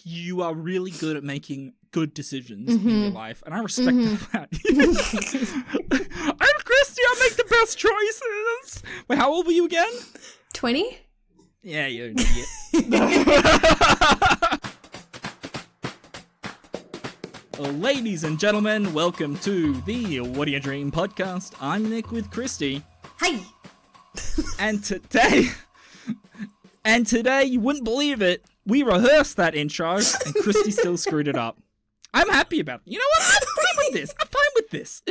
you are really good at making good decisions in your life, and I respect that. I'm Christy, I make the best choices. Wait, how old were you again? 20? Yeah, you're an idiot. Ladies and gentlemen, welcome to the What Do You Dream podcast. I'm Nick with Christy. Hey! And today, you wouldn't believe it, we rehearsed that intro, and Christy still screwed it up. I'm happy about it. You know what? I'm fine with this.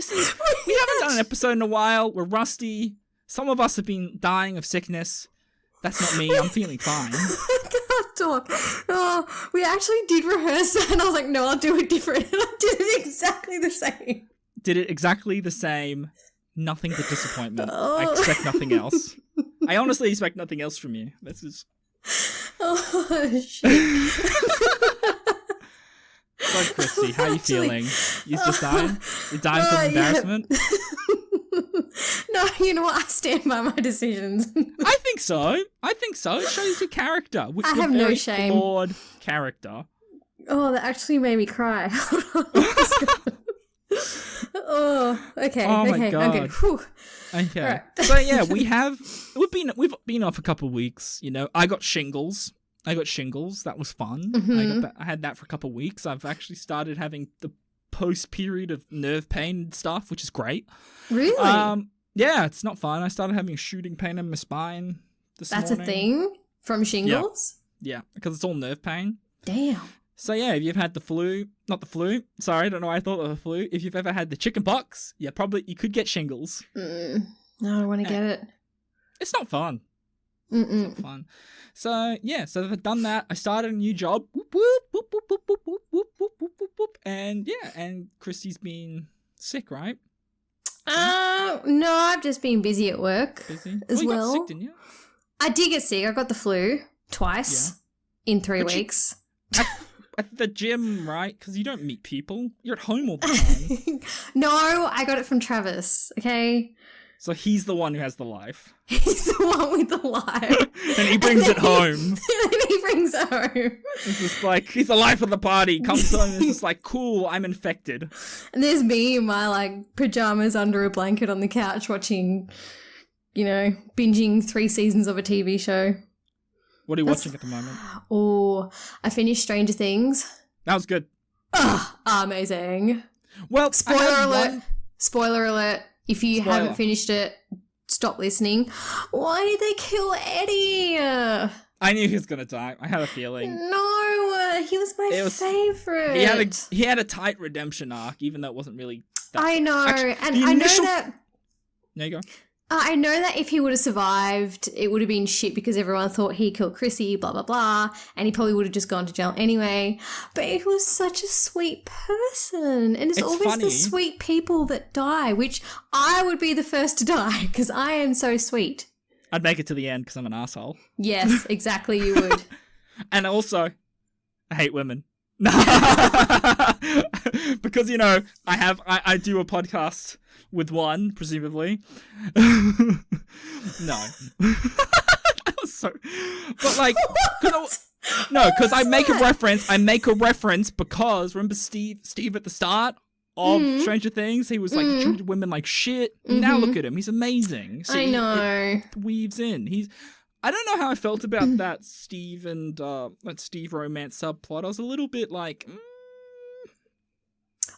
We haven't done an episode in a while. We're rusty. Some of us have been dying of sickness. That's not me. I'm feeling fine. I can't talk. Oh, we actually did rehearse that, and I was like, no, I'll do it different. And I did it exactly the same. Nothing but disappointment. I expect nothing else. I honestly expect nothing else from you. This is... Oh, shit. So, Christy, how are you feeling? You're just dying? You're dying from embarrassment? Yeah. No, you know what? I stand by my decisions. I think so. It shows your character. I have no shame. Flawed character. Oh, that actually made me cry. Oh, okay. Oh okay, my God. I'm good. Whew. Okay. Right. So yeah, we've been off a couple of weeks. You know, I got shingles. That was fun. I had that for a couple of weeks. I've actually started having the post period of nerve pain and stuff, which is great. Really? Yeah, it's not fun. I started having a shooting pain in my spine this morning. That's a thing from shingles? Yeah, because it's all nerve pain. Damn. So yeah, if you've had the flu, not the flu, sorry, I don't know why I thought of the flu. If you've ever had the chicken pox, yeah, probably you could get shingles. No, I don't want to get it. It's not fun. Mm-mm. It's not fun. So yeah, so I've done that. I started a new job. Whoop, whoop, whoop, whoop, whoop, whoop, whoop, whoop, whoop, whoop, whoop, whoop. And yeah, and Christy's been sick, right? No, I've just been busy at work as you well. Got sick, didn't you? I did get sick. I got the flu twice in 3 weeks. At the gym, right? Because you don't meet people. You're at home all the time. No, I got it from Travis, okay? So he's the one who has the life. He's the one with the life. And he brings it home. And he brings it home. It's just like, he's the life of the party. Comes home and it's just like, cool, I'm infected. And there's me in my, like, pajamas under a blanket on the couch watching, binging 3 seasons of a TV show. What are you watching at the moment? Oh, I finished Stranger Things. That was good. Amazing. Well, Spoiler alert. If you haven't finished it, stop listening. Why did they kill Eddie? I knew he was going to die. I had a feeling. No, he was my favourite. He had a tight redemption arc, even though it wasn't really that. I know. And I know that... There you go. I know that if he would have survived, it would have been shit because everyone thought he killed Chrissy, blah, blah, blah, and he probably would have just gone to jail anyway. But he was such a sweet person, and it's always funny. The sweet people that die, which I would be the first to die because I am so sweet. I'd make it to the end because I'm an asshole. Yes, exactly, you would. And also, I hate women. Because, I do a podcast with one, presumably. No. That was so... But, like... because I make a reference because, remember Steve at the start of Stranger Things? He was, like, treated women like shit. Now look at him. He's amazing. See, I know. It weaves in. I don't know how I felt about that Steve and that Steve romance subplot. I was a little bit like...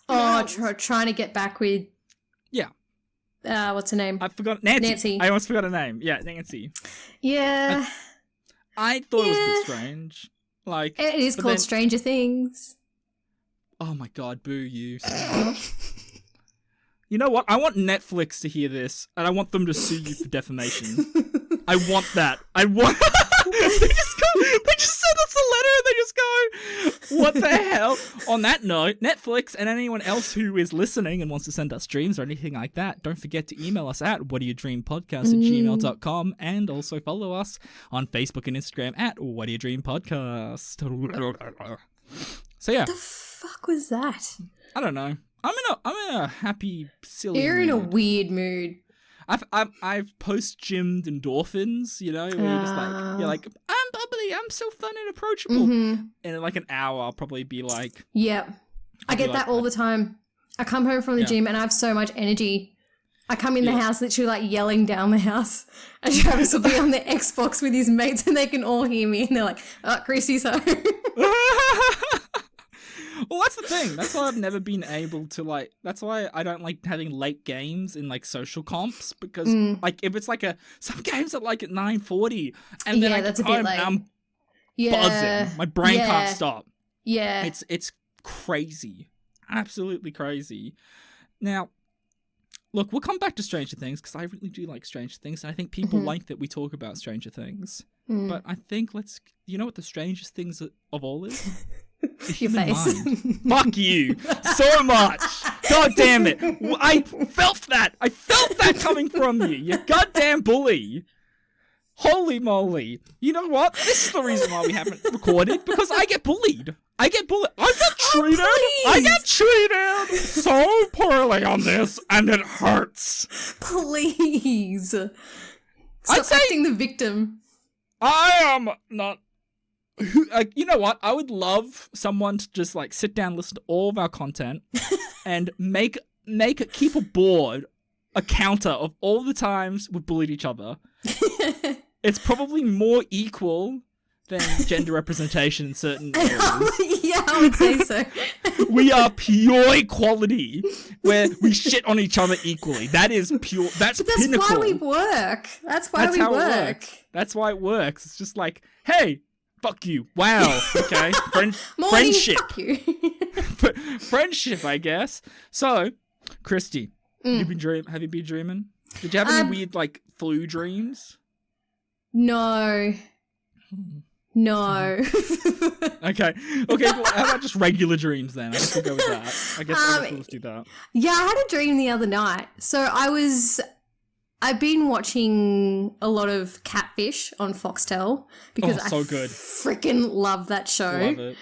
trying to get back with... Yeah. What's her name? I forgot. Nancy. I almost forgot her name. Yeah, Nancy. Yeah. I thought it was a bit strange. Like, it is called Stranger Things. Oh my God, boo you. You know what? I want Netflix to hear this, and I want them to sue you for defamation. I want that. They just send us a letter and they just go, what the hell? On that note, Netflix and anyone else who is listening and wants to send us dreams or anything like that, don't forget to email us at whatdoyoudreampodcast@gmail.com and also follow us on Facebook and Instagram at whatdoyoudreampodcast. So yeah. What the fuck was that? I don't know. I'm in a happy, silly You're mood. in a weird mood. I've post-gymmed endorphins, where you're just like, I'm bubbly hey, I'm so fun and approachable. And in like an hour, I'll probably be like... Yep. I get that all the time. I come home from the gym and I have so much energy. I come in the house literally like yelling down the house. And Travis will be on the Xbox with his mates and they can all hear me and they're like, oh, Chrissy's home. Well, that's the thing. That's why I've never been able to like. That's why I don't like having late games in like social comps because like if it's like some games are like at 9:40 and then I that's get a bit home late. and I'm buzzing. My brain can't stop. Yeah, it's crazy, absolutely crazy. Now, look, we'll come back to Stranger Things because I really do like Stranger Things, and I think people like that we talk about Stranger Things. But I think you know what the strangest things of all is? Your face. Fuck you so much. God damn it. I felt that. I felt that coming from you. You goddamn bully. Holy moly. You know what? This is the reason why we haven't recorded, because I get bullied. I get treated. I get treated so poorly on this, and it hurts. Please. Stop acting the victim. I am not... you know what? I would love someone to just like sit down, listen to all of our content, and keep a board, a counter of all the times we bullied each other. It's probably more equal than gender representation in certain areas. Yeah, I would say so. We are pure equality, where we shit on each other equally. That is pure. That's pinnacle. Why we work. That's why we work. That's why it works. It's just like, hey. Fuck you. Wow. Okay. Friendship. Fuck you. Friendship, I guess. So, Christy, have you been dreaming? Did you have any weird, like, flu dreams? No. No. Okay. Well, how about just regular dreams then? I guess we'll go with that. I guess let's do that. Yeah, I had a dream the other night. So I've been watching a lot of Catfish on Foxtel because I freaking love that show. Love it.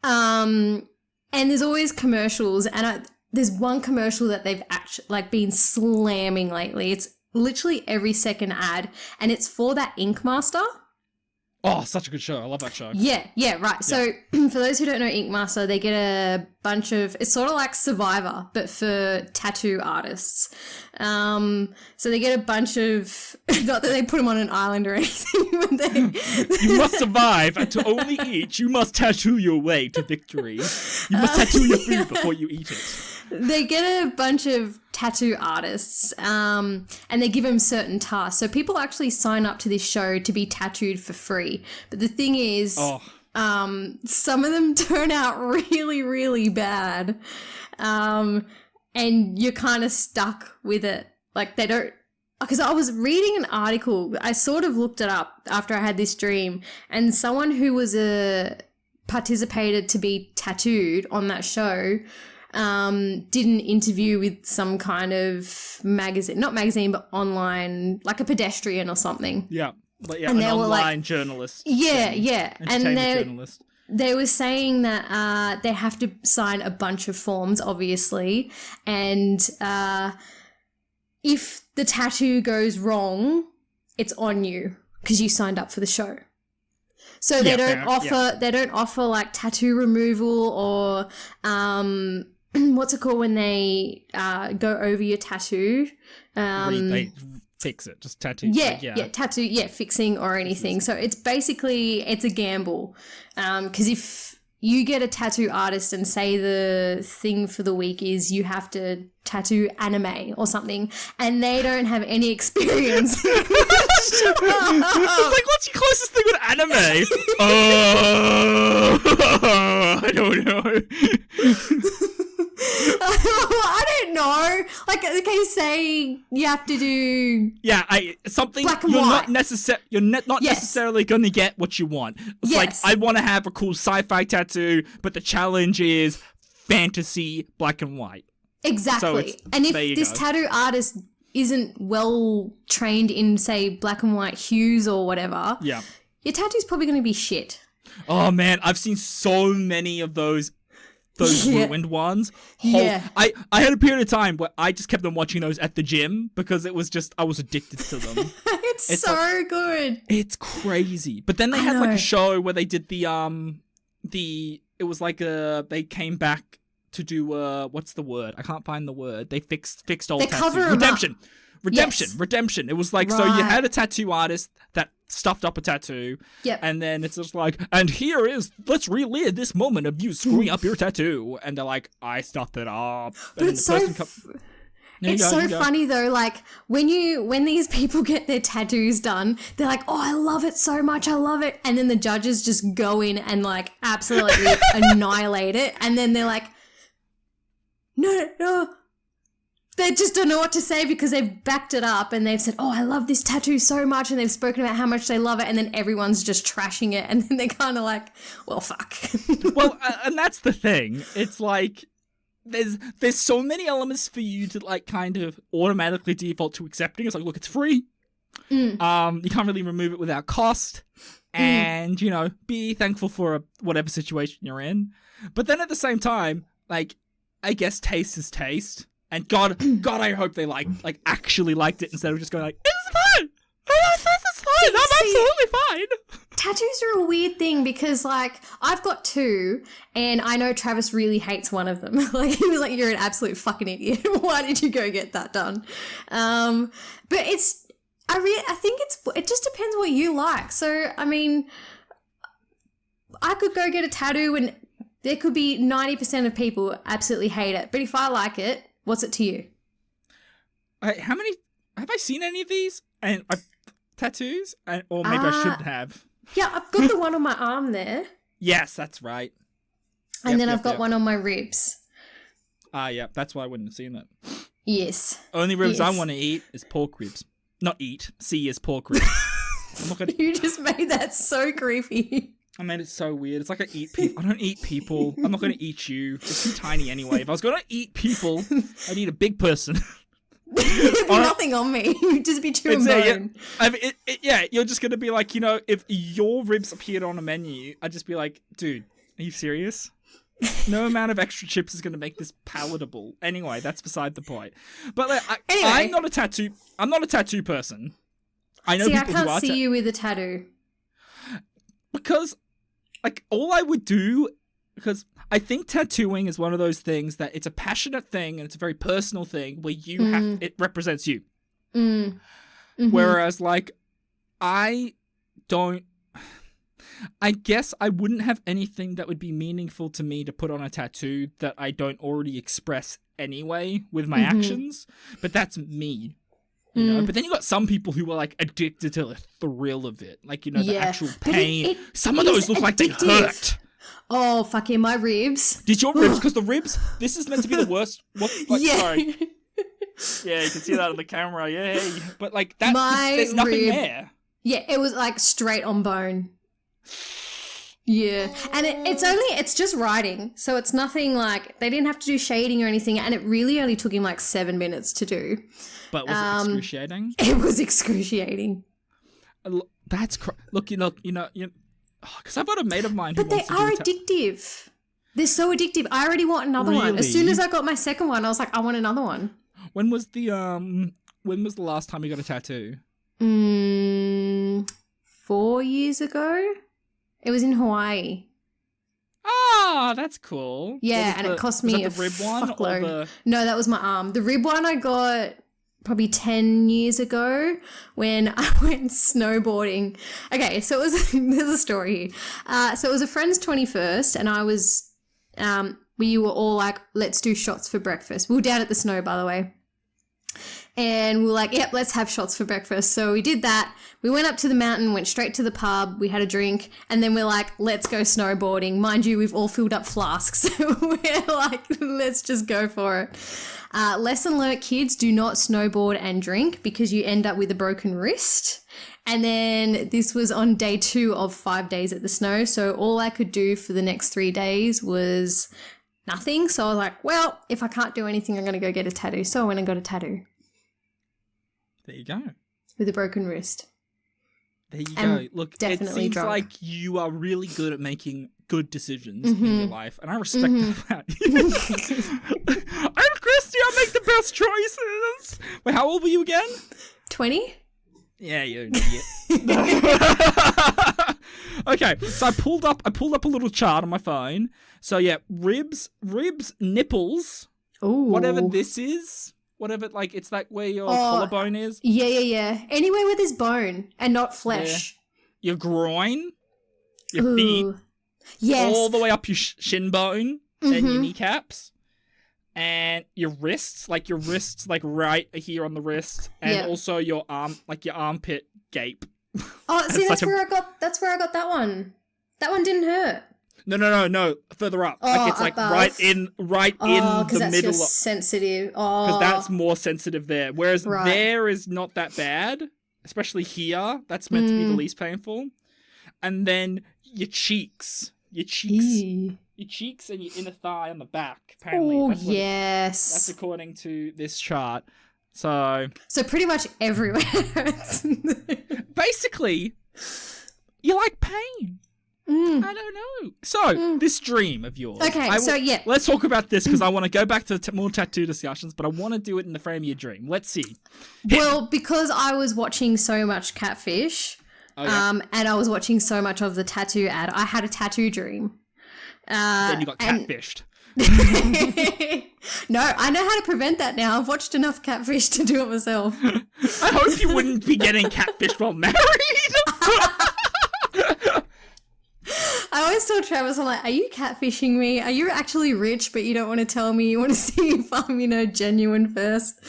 And there's always commercials, and there's one commercial that they've actually like been slamming lately. It's literally every second ad, and it's for that Ink Master. Oh, such a good show. I love that show. Yeah, right. Yeah. So for those who don't know Ink Master, they get a bunch of, it's sort of like Survivor, but for tattoo artists. So they get a bunch of, not that they put them on an island or anything, but you must survive, and to only eat, you must tattoo your way to victory. You must tattoo your food before you eat it. They get a bunch of tattoo artists, and they give them certain tasks. So people actually sign up to this show to be tattooed for free. But the thing is, some of them turn out really, really bad. And you're kind of stuck with it. Like they don't, because I was reading an article, I sort of looked it up after I had this dream, and someone who was participated to be tattooed on that show did an interview with some kind of magazine, not magazine, but online, like a pedestrian or something. Yeah. But yeah, an online journalist. Yeah. And journalist. They were saying that they have to sign a bunch of forms, obviously, and if the tattoo goes wrong, it's on you because you signed up for the show. So they don't offer like tattoo removal or what's it called when they go over your tattattoo? They fix it, just tattoo. Tattoo, fixing or anything. So it's basically, it's a gamble. Because if you get a tattoo artist and say the thing for the week is you have to tattoo anime or something, and they don't have any experience. It's like, what's your closest thing with anime? I don't know. I don't know. Like, okay, say you have to do something black and you're white. You're not necessarily going to get what you want. It's like, I want to have a cool sci-fi tattoo, but the challenge is fantasy black and white. Exactly. So and if this tattoo artist isn't well trained in, say, black and white hues or whatever, your tattoo's probably going to be shit. Oh man, I've seen so many of those ruined ones. I had a period of time where I just kept on watching those at the gym because it was just, I was addicted to them. It's so good. It's crazy. But then they had like a show where they did it was like they came back to do what's the word? I can't find the word. They fixed old tattoos. Redemption. It was like, so you had a tattoo artist that stuffed up a tattoo. Yep. And then it's just like, and let's relive this moment of you screwing up your tattoo. And they're like, I stuffed it up. But it's so funny though, like when these people get their tattoos done, they're like, oh, I love it so much, I love it. And then the judges just go in and like absolutely annihilate it. And then they're like, no. They just don't know what to say because they've backed it up and they've said, oh, I love this tattoo so much, and they've spoken about how much they love it, and then everyone's just trashing it, and then they're kind of like, well, fuck. Well, and that's the thing. It's like there's so many elements for you to like kind of automatically default to accepting. It's like, look, it's free. You can't really remove it without cost, and be thankful for whatever situation you're in. But then at the same time, like, I guess taste is taste. And God, I hope they actually liked it instead of just going like, it's fine. This is fine. I'm absolutely fine. Tattoos are a weird thing because like I've got two, and I know Travis really hates one of them. Like he was like, "You're an absolute fucking idiot. Why did you go get that done?" But I think it just depends what you like. So I mean, I could go get a tattoo, and there could be 90% of people absolutely hate it. But if I like it, what's it to you? How many have I seen any of these? And tattoos? Or maybe I shouldn't have. Yeah, I've got the one on my arm there. Yes, that's right. And then I've got one on my ribs. Yeah, that's why I wouldn't have seen it. Yes. Only ribs I want to eat is pork ribs. Not eat. See is pork ribs. I'm not gonna... You just made that so creepy. I made it so weird. It's like I eat people. I don't eat people. I'm not going to eat you. You're too tiny anyway. If I was going to eat people, I'd eat a big person. There'd be nothing on me. You'd just be chewing bone. You're just going to be like, if your ribs appeared on a menu, I'd just be like, dude, are you serious? No amount of extra chips is going to make this palatable. Anyway, that's beside the point. But like, I'm not a tattoo person. I know people who are. I can't see you with a tattoo. Because, like, all I would do, because I think tattooing is one of those things that it's a passionate thing and it's a very personal thing where it represents you. Mm-hmm. Whereas, like, I guess I wouldn't have anything that would be meaningful to me to put on a tattoo that I don't already express anyway with my actions, but that's me. But then you got some people who are like addicted to the thrill of it, like the actual pain. Some of those look like they hurt. Oh fuck yeah, my ribs. Did your ribs? Because the ribs. This is meant to be the worst. Sorry. Yeah, you can see that on the camera. Yeah, but like that, there's nothing there. Yeah, it was like straight on bone. Yeah, and it's just writing, so it's nothing like they didn't have to do shading or anything, and it really only took him like 7 minutes to do. But was it excruciating? It was excruciating. That's look, because I've got a mate of mine. But they are addictive. They're so addictive. I already want another one. As soon as I got my second one, I was like, I want another one. When was the last time you got a tattoo? 4 years ago. It was in Hawaii. Ah, that's cool. Yeah, and it cost me the rib one fuckload. No, that was my arm. The rib one I got probably 10 years ago when I went snowboarding. Okay, so it was there's a story here. So it was a friend's 21st, and I was we were all like, let's do shots for breakfast. We were down at the snow, by the way. And we were like, yep, let's have shots for breakfast. So we did that. We went up to the mountain, went straight to the pub. We had a drink. And then we're like, let's go snowboarding. Mind you, we've all filled up flasks. We're like, let's just go for it. Lesson learnt, kids, do not snowboard and drink because you end up with a broken wrist. And then this was on day 2 of 5 days at the snow. So all I could do for the next 3 days was nothing. So I was like, well, if I can't do anything, I'm going to go get a tattoo. So I went and got a tattoo. There you go. With a broken wrist. There you go. Look, it seems like you are really good at making good decisions in your life, and I respect that. I'm Christy, I make the best choices. Wait, how old were you again? 20. Yeah, you're an idiot. Okay, so I pulled up a little chart on my phone. So yeah, ribs, nipples, Ooh. whatever this is, whatever, like, it's like where your collarbone is. Yeah. Anywhere with his bone and not flesh. Yeah. Your groin, your feet, yes, all the way up your shin bone and your kneecaps, and your wrists, like right here on the wrist, and also your arm, like your armpit gape. Oh, see, that's where I got that one. That one didn't hurt. No, further up. Like it's like above. right in the middle. Sensitive. Oh, because that's more sensitive there. Whereas there is not that bad, especially here. That's meant to be the least painful. And then your cheeks, and your inner thigh on the back. Apparently, that's according to this chart. So pretty much everywhere. Basically, you like pain. I don't know. So, this dream of yours. Okay, let's talk about this, because I want to go back to more tattoo discussions, but I want to do it in the frame of your dream. Let's see. Well, because I was watching so much Catfish, and I was watching so much of the tattoo ad, I had a tattoo dream. Then you got catfished. No, I know how to prevent that now. I've watched enough Catfish to do it myself. I hope you wouldn't be getting catfished while married. I always tell Travis, I'm like, are you catfishing me? Are you actually rich, but you don't want to tell me? You want to see if I'm, genuine first?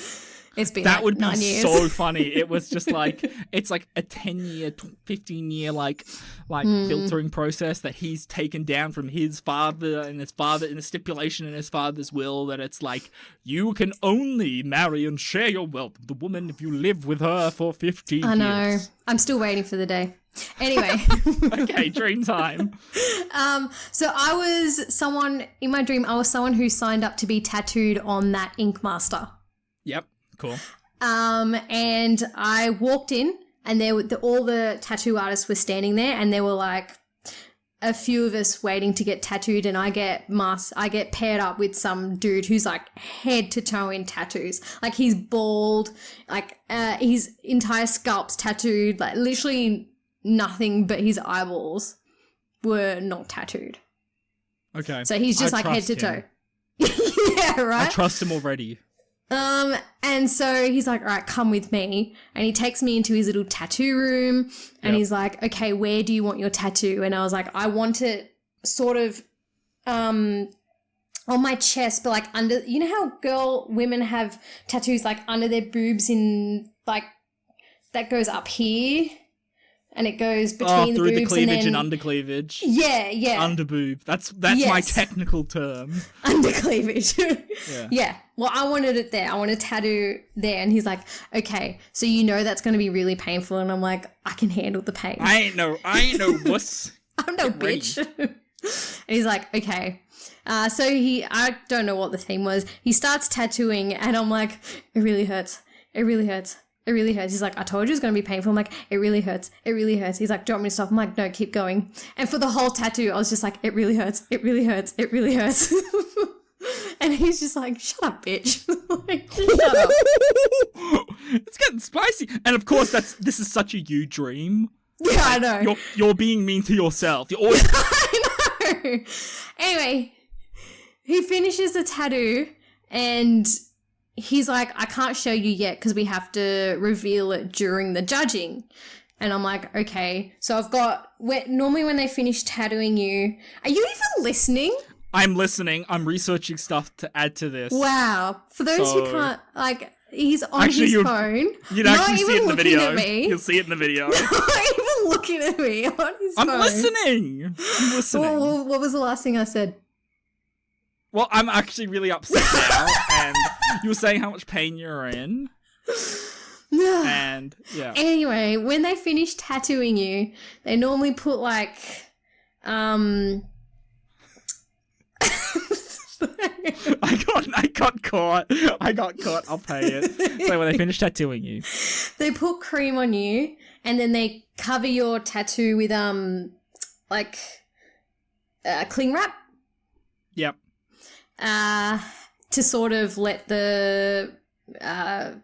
It's been that would 9 be years. So funny. It was just like, it's like a 10-year, 15-year like filtering process that he's taken down from his father, and his father, in a stipulation in his father's will that it's like, you can only marry and share your wealth with the woman if you live with her for 15 years. I know. I'm still waiting for the day. Anyway. Okay, dream time. So I was someone, in my dream, I was someone who signed up to be tattooed on that Ink Master. Yep, cool. And I walked in, and all the tattoo artists were standing there, and there were like a few of us waiting to get tattooed, and I get paired up with some dude who's like head to toe in tattoos. Like, he's bald, like his entire scalp's tattooed, like literally nothing but his eyeballs were not tattooed. Okay. So he's just like head to toe. Yeah, right? I trust him already. And so he's like, all right, come with me. And he takes me into his little tattoo room, and he's like, okay, where do you want your tattoo? And I was like, I want it sort of, on my chest, but like under, you know how women have tattoos like under their boobs in like, that goes up here? And it goes between the boobs, through the cleavage and under cleavage. Yeah. Under boob. That's my technical term. Under cleavage. Yeah. Well, I wanted it there. I want a tattoo there. And he's like, okay, so that's going to be really painful. And I'm like, I can handle the pain. I ain't no wuss. I'm no bitch. And he's like, okay. So I don't know what the theme was. He starts tattooing, and I'm like, it really hurts. It really hurts. It really hurts. He's like, I told you it was going to be painful. I'm like, it really hurts. It really hurts. He's like, do you want me to stop? I'm like, no, keep going. And for the whole tattoo, I was just like, it really hurts. It really hurts. It really hurts. And he's just like, shut up, bitch. Like, shut up. It's getting spicy. And of course, this is such a you dream. Yeah, I know. You're being mean to yourself. You're always... I know. Anyway, he finishes the tattoo, and he's like, I can't show you yet because we have to reveal it during the judging. And I'm like, okay. So normally when they finish tattooing you, are you even listening? I'm listening. I'm researching stuff to add to this. Wow. For those who can't, like, he's on his phone. You'd actually see it in the video. You'll see it in the video. Not even looking at me on his phone. I'm listening. Well, what was the last thing I said? Well, I'm actually really upset now, and you were saying how much pain you're in. And, yeah. Anyway, when they finish tattooing you, they normally put, like, I got caught. I'll pay it. So when they finish tattooing you, they put cream on you, and then they cover your tattoo with, cling wrap. Yep. To sort of let the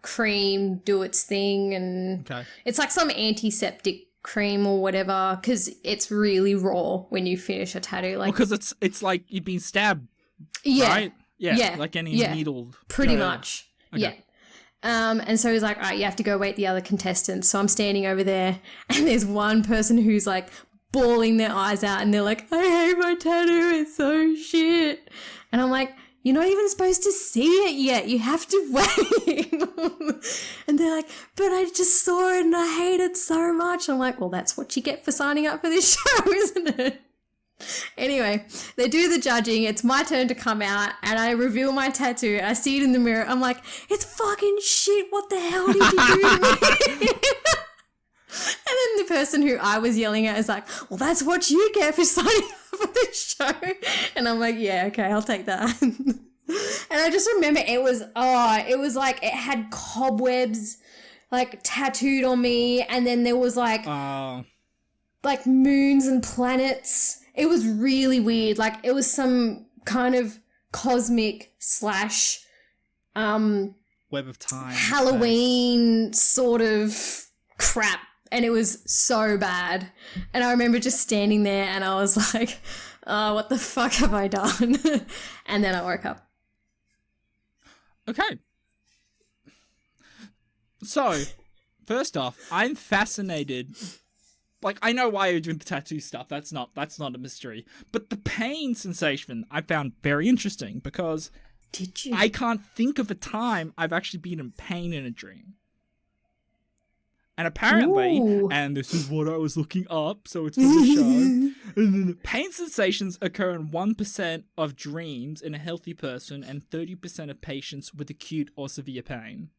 cream do its thing, and it's like some antiseptic cream or whatever, because it's really raw when you finish a tattoo. Like, because it's like you've been stabbed, right? Yeah, like any needle. Pretty much, yeah. And so he's like, all right, you have to go wait the other contestants. So I'm standing over there, and there's one person who's like bawling their eyes out, and they're like, I hate my tattoo, it's so shit. And I'm like, you're not even supposed to see it yet. You have to wait. And they're like, but I just saw it and I hate it so much. I'm like, well, that's what you get for signing up for this show, isn't it? Anyway, they do the judging. It's my turn to come out, and I reveal my tattoo. I see it in the mirror. I'm like, it's fucking shit. What the hell did you do to me? And then the person who I was yelling at is like, well, that's what you get for signing up for this show. And I'm like, yeah, okay, I'll take that. And I just remember it was like it had cobwebs like tattooed on me, and then there was like moons and planets. It was really weird. Like, it was some kind of cosmic / web of time Halloween sort of crap. And it was so bad. And I remember just standing there, and I was like, oh, what the fuck have I done? And then I woke up. Okay. So, first off, I'm fascinated. Like, I know why you're doing the tattoo stuff. That's not a mystery. But the pain sensation I found very interesting, because did you? I can't think of a time I've actually been in pain in a dream. And apparently, and this is what I was looking up, so it's for the show, pain sensations occur in 1% of dreams in a healthy person and 30% of patients with acute or severe pain.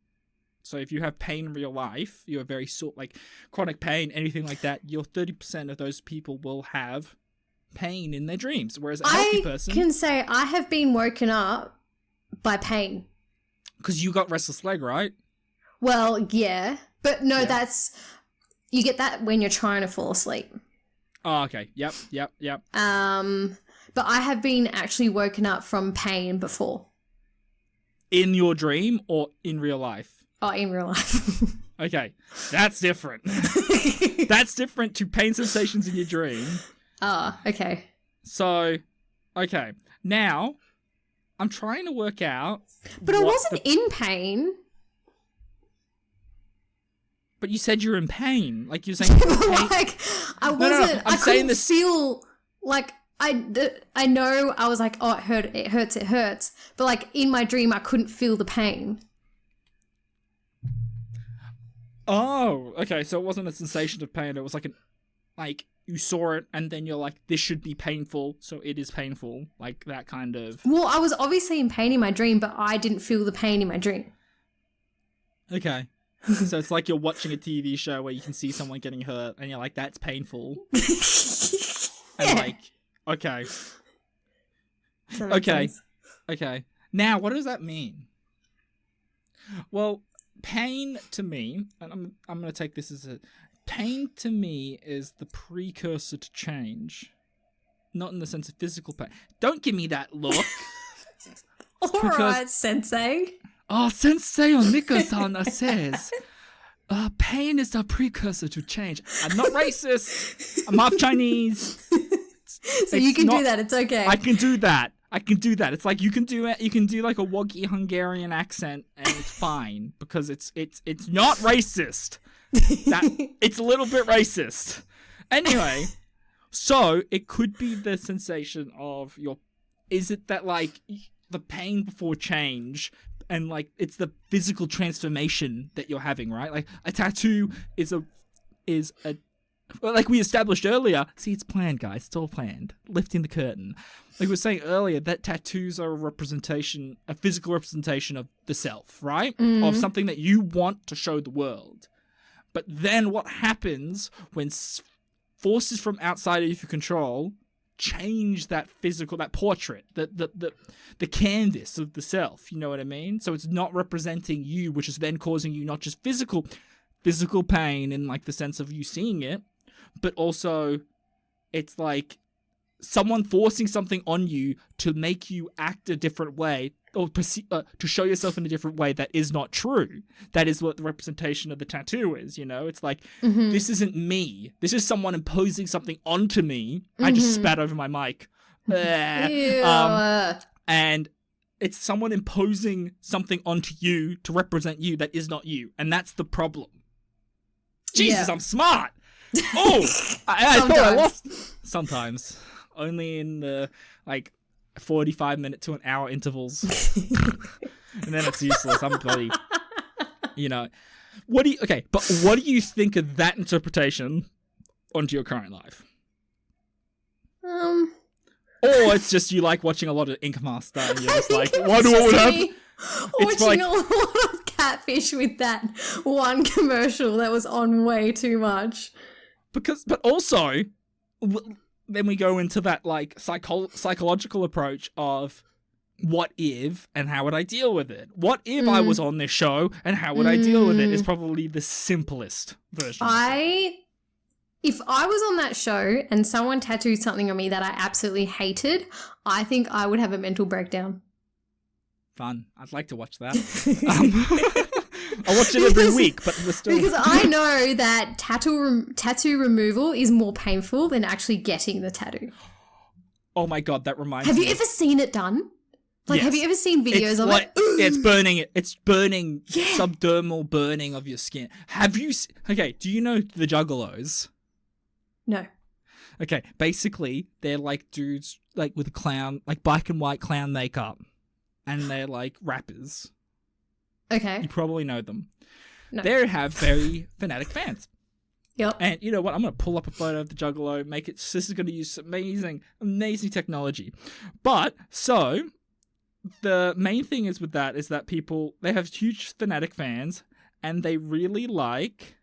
So if you have pain in real life, you have very like chronic pain, anything like that, your 30% of those people will have pain in their dreams. Whereas a healthy person... I can say I have been woken up by pain. Because you got restless leg, right? Well, yeah. But no, you get that when you're trying to fall asleep. Oh, okay. Yep. But I have been actually woken up from pain before. In your dream or in real life? Oh, in real life. Okay. That's different. That's different to pain sensations in your dream. Oh, okay. So, okay. Now, I'm trying to work out... But I wasn't in pain. But you said you're in pain. Like, you're saying... like, I wasn't... No, I couldn't feel... Like, I know I was like, oh, it hurts. But, like, in my dream, I couldn't feel the pain. Oh, okay. So it wasn't a sensation of pain. It was like you saw it and then you're like, this should be painful. So it is painful. Like that kind of... Well, I was obviously in pain in my dream, but I didn't feel the pain in my dream. Okay. So it's like you're watching a TV show where you can see someone getting hurt and you're like, that's painful. And like, okay. Okay. Now, what does that mean? Well, pain to me, and I'm going to take this as a... Pain to me is the precursor to change. Not in the sense of physical pain. Don't give me that look. Alright, sensei. Oh, Sensei Oniko-san says, pain is the precursor to change. I'm not racist. I'm half Chinese. So you can do that. It's okay. I can do that. It's like you can do it. You can do like a woggy Hungarian accent, and it's fine because it's not racist. It's a little bit racist. Anyway, so it could be the sensation of your. Is it that like the pain before change? And, like, it's the physical transformation that you're having, right? Like, a tattoo is a... Well, like we established earlier... See, it's planned, guys. It's all planned. Lifting the curtain. Like we were saying earlier, that tattoos are a physical representation of the self, right? Mm-hmm. Of something that you want to show the world. But then what happens when forces from outside of your control... change that portrait, the canvas of the self, you know what I mean? So it's not representing you, which is then causing you not just physical pain in like the sense of you seeing it, but also it's like someone forcing something on you to make you act a different way or to show yourself in a different way that is not true. That is what the representation of the tattoo is, you know? It's like, this isn't me. This is someone imposing something onto me. I just spat over my mic. And it's someone imposing something onto you to represent you that is not you. And that's the problem. Jesus, I'm smart. Oh, I thought I lost. Sometimes. Only in the, 45-minute to an hour intervals. And then it's useless. I'm bloody, what do you think of that interpretation onto your current life? Or it's just you like watching a lot of Ink Master and you're just like, wonder what would happen? Watching a lot of Catfish with that one commercial that was on way too much. But also, then we go into that psychological approach of what if and how would I deal with it? What if I was on this show and how would I deal with it is probably the simplest version. If I was on that show and someone tattooed something on me that I absolutely hated, I think I would have a mental breakdown. Fun. I'd like to watch that. I watch it every week, but still... Because I know that tattoo removal is more painful than actually getting the tattoo. Oh my God, that reminds me. Have you ever seen it done? Yes. Have you ever seen videos of it? It's burning it. It's burning, subdermal burning of your skin. Have you... Okay, do you know the Juggalos? No. Okay, basically, they're like dudes with a clown, black and white clown makeup. And they're rappers. Okay. You probably know them. No. They have very fanatic fans. Yep. And you know what? I'm going to pull up a photo of the Juggalo, this is going to use amazing technology. But, so, the main thing is with that is that people, they have huge fanatic fans, and they really like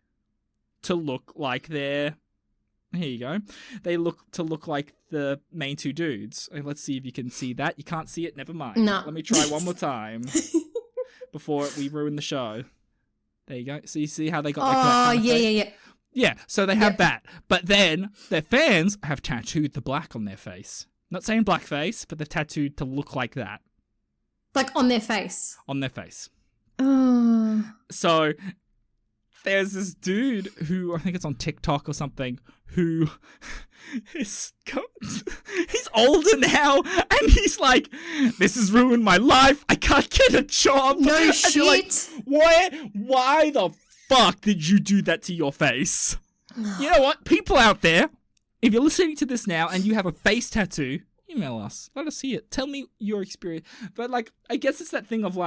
to look like they're... Here you go. They look like the main two dudes. Let's see if you can see that. You can't see it? Never mind. No. Let me try one more time before we ruin the show. There you go. So you see how they got that kind of face? Yeah, so they have that. But then their fans have tattooed the black on their face. Not saying blackface, but they've tattooed to look like that. Like on their face? On their face. Oh. So... There's this dude who, I think it's on TikTok or something, who he's older now, and he's like, this has ruined my life, I can't get a job. No and shit. You're like, why the fuck did you do that to your face? You know what? People out there, if you're listening to this now and you have a face tattoo, email us. Let us see it. Tell me your experience. But I guess it's that thing of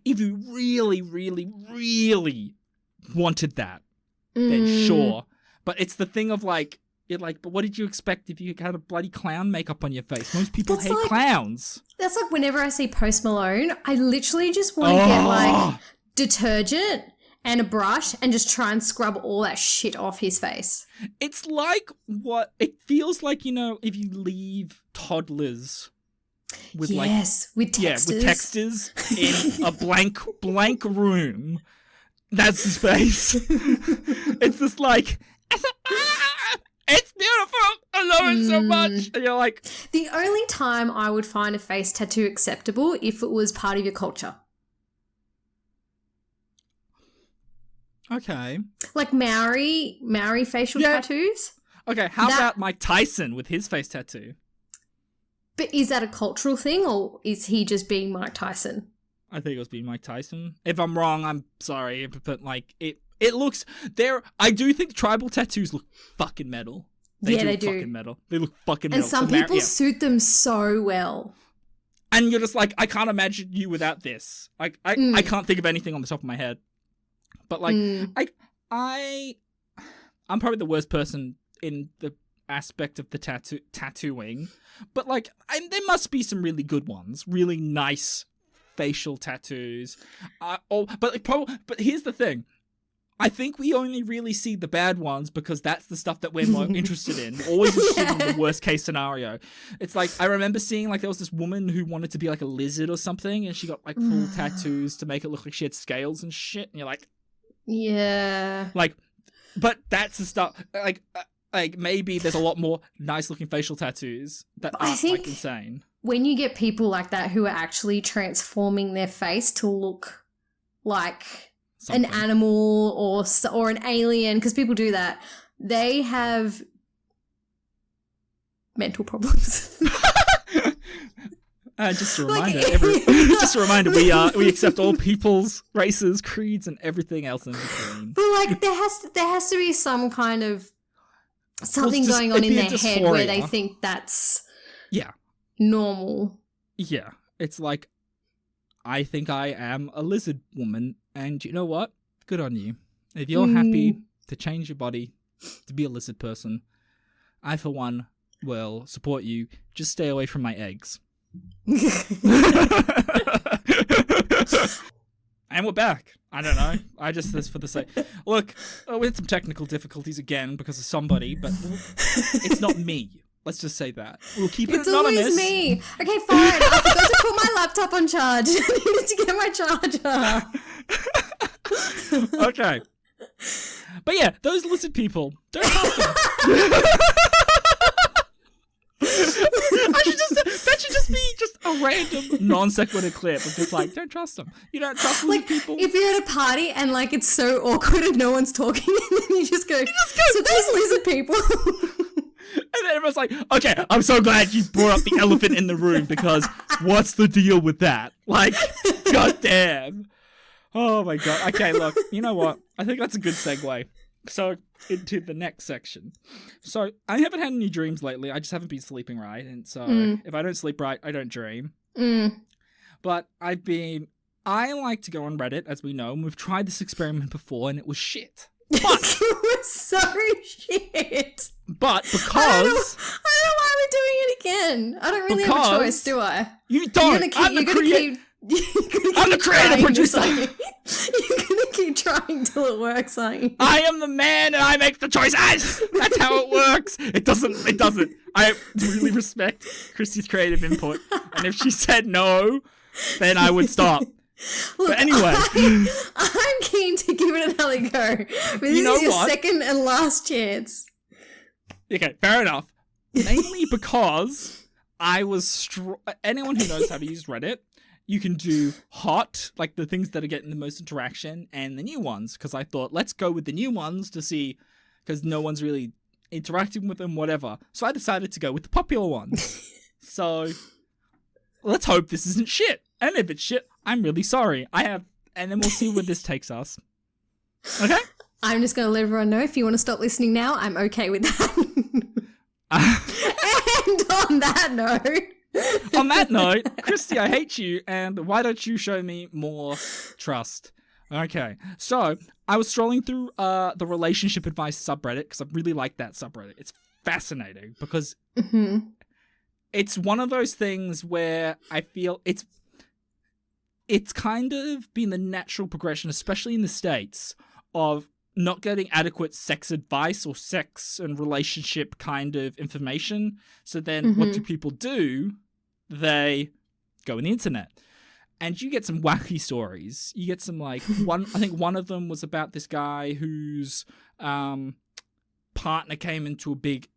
if you really, really, really wanted that, then sure. But it's the thing of but what did you expect if you had a bloody clown makeup on your face? Most people hate clowns. That's whenever I see Post Malone, I literally just want to get detergent and a brush and just try and scrub all that shit off his face. It's it feels like, if you leave toddlers with with textures in a blank room. That's his face. It's just it's beautiful. I love it so much. And you're like... The only time I would find a face tattoo acceptable if it was part of your culture. Okay. Like Maori facial tattoos. Okay, how about Mike Tyson with his face tattoo? But is that a cultural thing or is he just being Mike Tyson? I think it was being Mike Tyson. If I'm wrong, I'm sorry, but it looks there. I do think tribal tattoos look fucking metal. They do. Fucking metal. They look fucking metal. And some people suit them so well. And you're just like, I can't imagine you without this. I can't think of anything on the top of my head. But I'm probably the worst person in the aspect of the tattooing. But there must be some really good ones, really nice facial tattoos. But here's the thing. I think we only really see the bad ones because that's the stuff that we're more interested in. We're always interested in the worst case scenario. It's I remember seeing there was this woman who wanted to be a lizard or something, and she got full tattoos to make it look like she had scales and shit. And you're like, yeah. But that's the stuff. like, maybe there's a lot more nice-looking facial tattoos that I aren't, think like, insane. when you get people like that who are actually transforming their face to look like Something. an animal or an alien, because people do that, they have mental problems. Just a Like- reminder, just a reminder, we accept all peoples, races, creeds, and everything else in between. But like there has to be some kind of something just- going on it'd in be a their head where they dysphoria. think that's Yeah. normal. Yeah, it's like, I think I am a lizard woman, and you know what? Good on you. If you're happy to change your body to be a lizard person, I, for one, will support you. Just stay away from my eggs. And we're back. I don't know. I just, this for the sake. Look, we had some technical difficulties again because of somebody, but it's not me. Let's just say that. We'll keep it It's anonymous. always me. Okay, fine. I forgot to put my laptop on charge. I needed to get my charger. Okay. But yeah, those lizard people, don't trust them. That should just be just a random non sequitur clip of just like, don't trust them. You don't trust lizard Like, people. if you're at a party and like it's so awkward and no one's talking, and then you just go, so those lizard people. And then everyone's like, okay, I'm so glad you brought up the elephant in the room because what's the deal with that? Like, goddamn. Oh my god. Okay, look, you know what? I think that's a good segue. So, into the next section. So, I haven't had any dreams lately. I just haven't been sleeping right. And so, if I don't sleep right, I don't dream. But I like to go on Reddit, as we know, and we've tried this experiment before, and it was shit. But It was so shit. But because I don't know why we're doing it again. I don't really have a choice, do I? you don't, I'm the creative producer. You're gonna keep trying till it works, aren't you? I am the man and I make the choices. That's how it works. It doesn't. I really respect Christy's creative input, and if she said no, then I would stop. Look, But anyway, I'm keen to give it another go. But this You know is your what? second and last chance. okay, fair enough. Mainly because I was anyone who knows how to use Reddit, you can do hot, like the things that are getting the most interaction, and the new ones. Because I thought, let's go with the new ones to see, because no one's really interacting with them, whatever. So I decided to go with the popular ones. So let's hope this isn't shit. And if it's shit, I'm really sorry. And then we'll see where this takes us. Okay? I'm just going to let everyone know if you want to stop listening now, I'm okay with that. And on that note... On that note, Christy, I hate you, and why don't you show me more trust? Okay, so I was scrolling through the relationship advice subreddit, because I really like that subreddit. It's fascinating, because it's one of those things where I feel it's kind of been the natural progression, especially in the States, of not getting adequate sex advice or sex and relationship kind of information. So then what do people do? They go on the internet. And you get some wacky stories. You get some like I think one of them was about this guy whose partner came into a big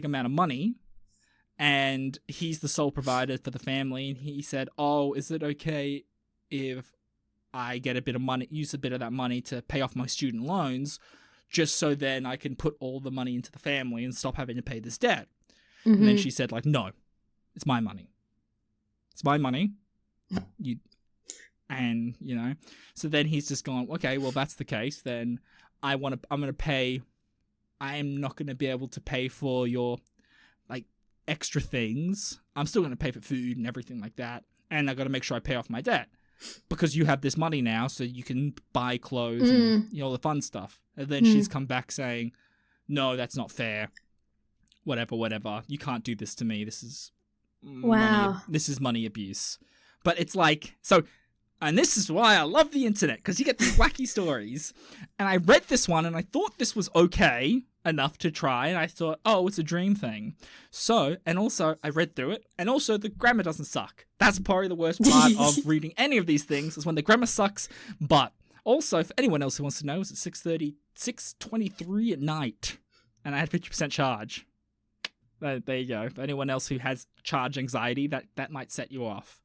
amount of money, and he's the sole provider for the family, and he said, "Oh, is it okay if I get a bit of money, use a bit of that money to pay off my student loans, just so then I can put all the money into the family and stop having to pay this debt?" And then she said, like, "No, it's my money. It's my money. And you know." So then he's just gone, okay, well, that's the case. Then I'm not going to be able to pay for your like extra things. I'm still going to pay for food and everything like that. And I got to make sure I pay off my debt, because you have this money now, so you can buy clothes and all the fun stuff. And then she's come back saying, "No, that's not fair. Whatever. You can't do this to me. This is money abuse." But it's like, so, and this is why I love the internet, because you get these wacky stories. And I read this one and I thought this was okay enough to try, and I thought, oh, it's a dream thing. So, and also I read through it, and also the grammar doesn't suck. That's probably the worst part of reading any of these things, is when the grammar sucks. But also, for anyone else who wants to know, it's at 6:23 at night. and I had 50% charge. There you go. For anyone else who has charge anxiety, that might set you off.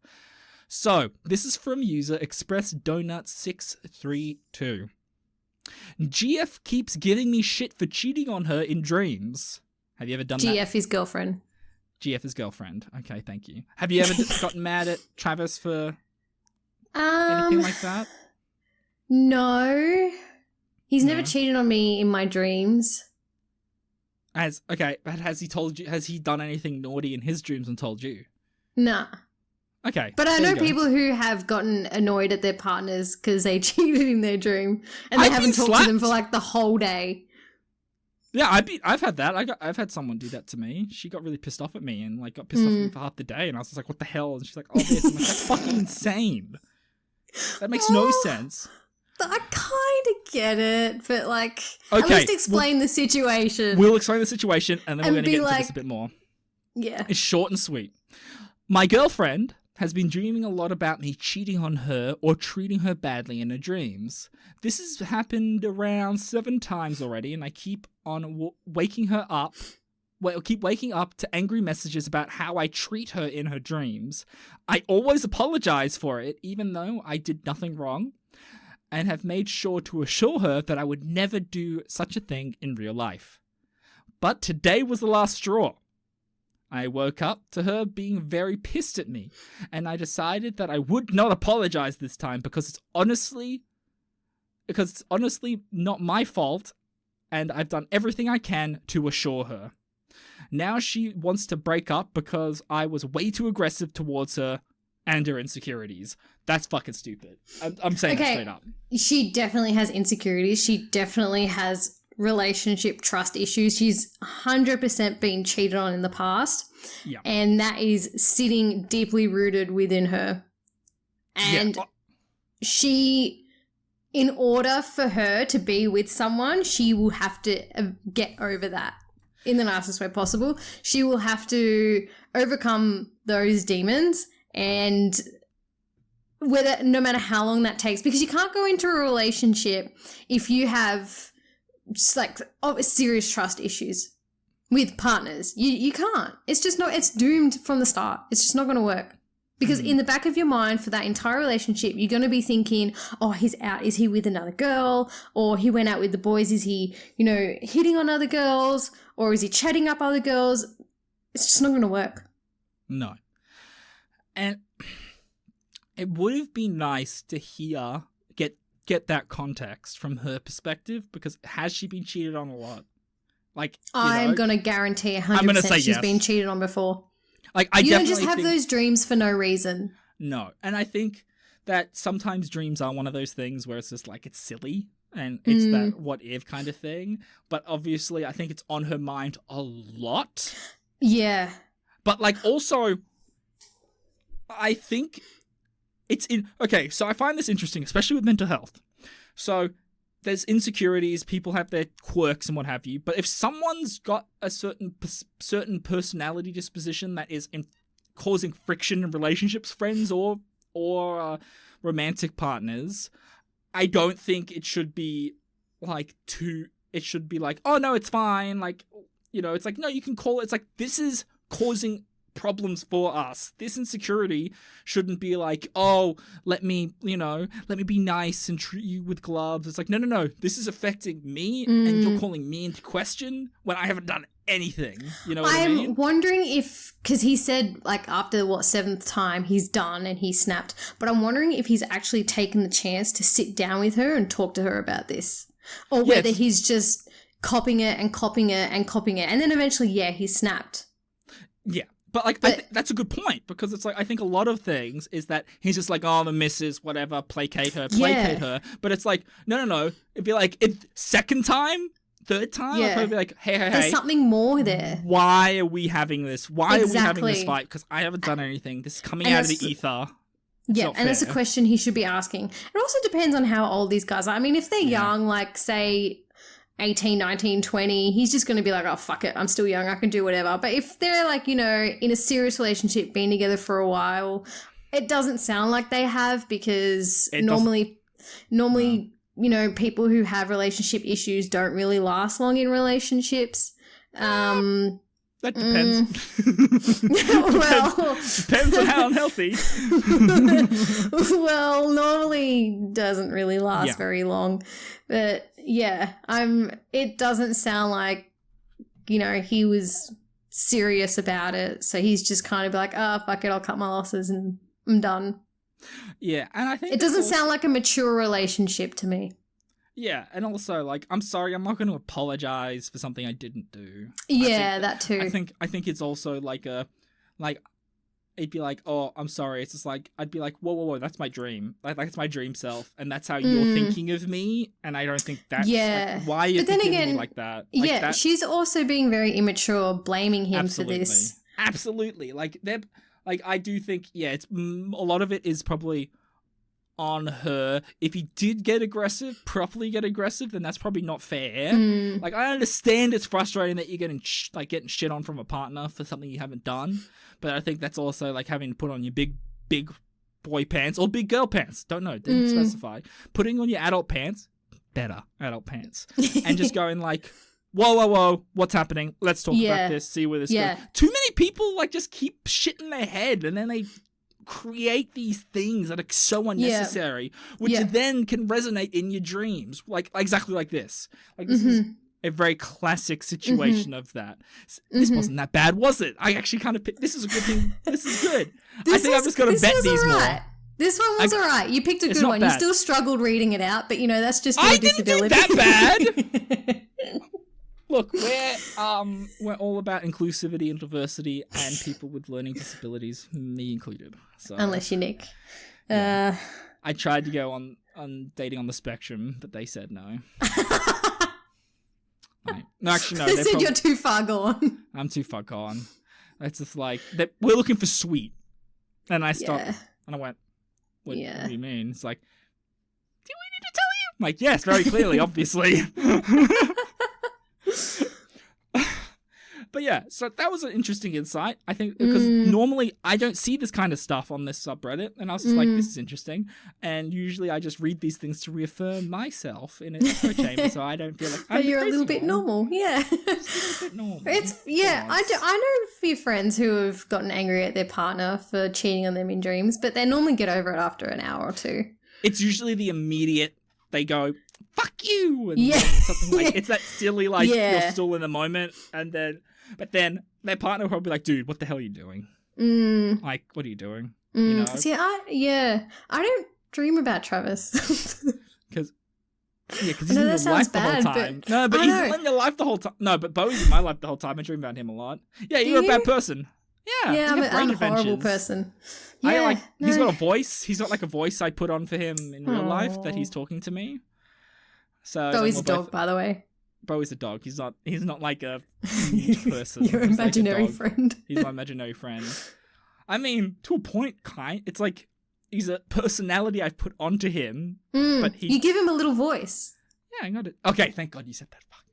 So, this is from user Express Donut 632. GF keeps giving me shit for cheating on her in dreams. Have you ever done that? GF is girlfriend. GF is girlfriend. Okay, thank you. Have you ever gotten mad at Travis for anything like that? No. He's never cheated on me in my dreams. But has he told you? Has he done anything naughty in his dreams and told you? Nah. Okay. But I know people who have gotten annoyed at their partners because they cheated in their dream and they haven't talked to them for like the whole day. Yeah, I've had that. I've had someone do that to me. She got really pissed off at me and like got pissed off at me for half the day, and I was just like, "What the hell?" And she's like, "Oh, this." I'm like, "That's fucking insane. That makes no sense." But I kind of get it, but like, at least explain the situation. We'll explain the situation, and then we're going to get into this a bit more. Yeah. It's short and sweet. My girlfriend has been dreaming a lot about me cheating on her or treating her badly in her dreams. This has happened around 7 times already, and I keep on waking up to angry messages about how I treat her in her dreams. I always apologize for it, even though I did nothing wrong, and have made sure to assure her that I would never do such a thing in real life. But today was the last straw. I woke up to her being very pissed at me, and I decided that I would not apologize this time because it's honestly not my fault, and I've done everything I can to assure her. Now she wants to break up because I was way too aggressive towards her and her insecurities. That's fucking stupid. I'm saying it straight up. She definitely has insecurities. She definitely has relationship trust issues. She's 100% been cheated on in the past. Yeah. And that is sitting deeply rooted within her. And she, in order for her to be with someone, she will have to get over that in the nicest way possible. She will have to overcome those demons, and no matter how long that takes, because you can't go into a relationship if you have just like serious trust issues with partners. You can't. It's just not, it's doomed from the start. It's just not going to work. Because in the back of your mind for that entire relationship, you're going to be thinking, oh, he's out. Is he with another girl? Or he went out with the boys. Is he, hitting on other girls? Or is he chatting up other girls? It's just not going to work. No. And it would have been nice to get that context from her perspective, because has she been cheated on a lot? Like, I'm going to guarantee 100% she's been cheated on before. Like, you don't just have those dreams for no reason. No. And I think that sometimes dreams are one of those things where it's just like, it's silly and it's that what if kind of thing. But obviously I think it's on her mind a lot. Yeah. But like, also, I think it's okay, so I find this interesting, especially with mental health. So there's insecurities, people have their quirks and what have you, but if someone's got a certain personality disposition that is causing friction in relationships, friends or romantic partners, I don't think it should be like it should be like, oh no, it's fine, like, it's like, no, you can call it, it's like, this is causing problems for us. This insecurity shouldn't be like, oh, let me be nice and treat you with gloves. It's like, no, this is affecting me and you're calling me into question when I haven't done anything. You know what I mean? I'm wondering if, because he said like after 7th time he's done and he snapped, but I'm wondering if he's actually taken the chance to sit down with her and talk to her about this, or whether he's just copying it and copying it and copying it, and then eventually he snapped. Yeah. But, I think that's a good point, because it's like, I think a lot of things is that he's just like, oh, the missus, whatever, placate her. But it's like, no. It'd be like, second time, third time, I'd probably be like, hey. There's something more there. Why are we having this? Why are we having this fight? Because I haven't done anything. This is coming out of the ether. Yeah, and that's a question he should be asking. It also depends on how old these guys are. I mean, if they're young, like, say 18, 19, 20, he's just going to be like, oh, fuck it, I'm still young, I can do whatever. But if they're like, in a serious relationship, been together for a while, it doesn't sound like they have, because normally people who have relationship issues don't really last long in relationships. That depends. Well, depends on how unhealthy. Well, normally doesn't really last very long. But yeah, it doesn't sound like, he was serious about it. So he's just kind of like, oh, fuck it, I'll cut my losses and I'm done. Yeah, and I think it doesn't sound like a mature relationship to me. Yeah, and also, like, I'm sorry, I'm not going to apologize for something I didn't do. Yeah, that too. I think it's also it'd be like, oh, I'm sorry. It's just like, I'd be like, whoa, that's my dream. Like it's my dream self, and that's how you're thinking of me, and I don't think that's, why are you thinking of me like that? Like she's also being very immature, blaming him for this. Absolutely. I do think, it's a lot of it is probably on her. If he did properly get aggressive, then that's probably not fair. Like, I understand it's frustrating that you're getting shit on from a partner for something you haven't done, but I think that's also like having to put on your big boy pants or big girl pants. Don't know, didn't specify. Putting on your adult pants, better adult pants, and just going like, whoa, what's happening? Let's talk about this, see where this goes. Too many people like just keep shit in their head, and then they create these things that are so unnecessary, which then can resonate in your dreams, like exactly like this. Like this is a very classic situation of that. This wasn't that bad, was it? I actually kind of picked, this is a good thing. This is good. I think I've just got to vet these more. This one was alright. You picked a good one. Bad. You still struggled reading it out, but that's just your disability. I didn't do that bad. Look, we're all about inclusivity and diversity and people with learning disabilities, me included. So, unless you're Nick. I tried to go on dating on the spectrum, but they said no. No, actually, no. They said you're too far gone. I'm too far gone. It's just like, we're looking for sweet. And I stopped, and I went, what do you mean? It's like, do we need to tell you? I'm like, yes, very clearly, obviously. But yeah, so that was an interesting insight, I think, because normally I don't see this kind of stuff on this subreddit, and I was just like, this is interesting, and usually I just read these things to reaffirm myself in an echo chamber, so I don't feel like I'm you're a little bit normal, Just a little bit normal. It's, I know a few friends who have gotten angry at their partner for cheating on them in dreams, but they normally get over it after an hour or two. It's usually the immediate, they go, fuck you, and something like, it's that silly, like, you're still in the moment, and then, but then their partner will probably be like, dude, what the hell are you doing? Like, what are you doing? See, I don't dream about Travis. Because he's in your life the whole time. No, but he's in your life the whole time. No, but Bowie's in my life the whole time. I dream about him a lot. Yeah, you're a bad person. Yeah, I'm a horrible person. Yeah, he's got a voice. He's got like a voice I put on for him in real life that he's talking to me. So Bowie's a dog, by the way. Bo's a dog. He's not like a huge person. Your imaginary friend. He's my imaginary friend. I mean, to a point, it's like he's a personality I've put onto him. But you give him a little voice. Yeah, I got it. Okay, thank God you said that. Fuck.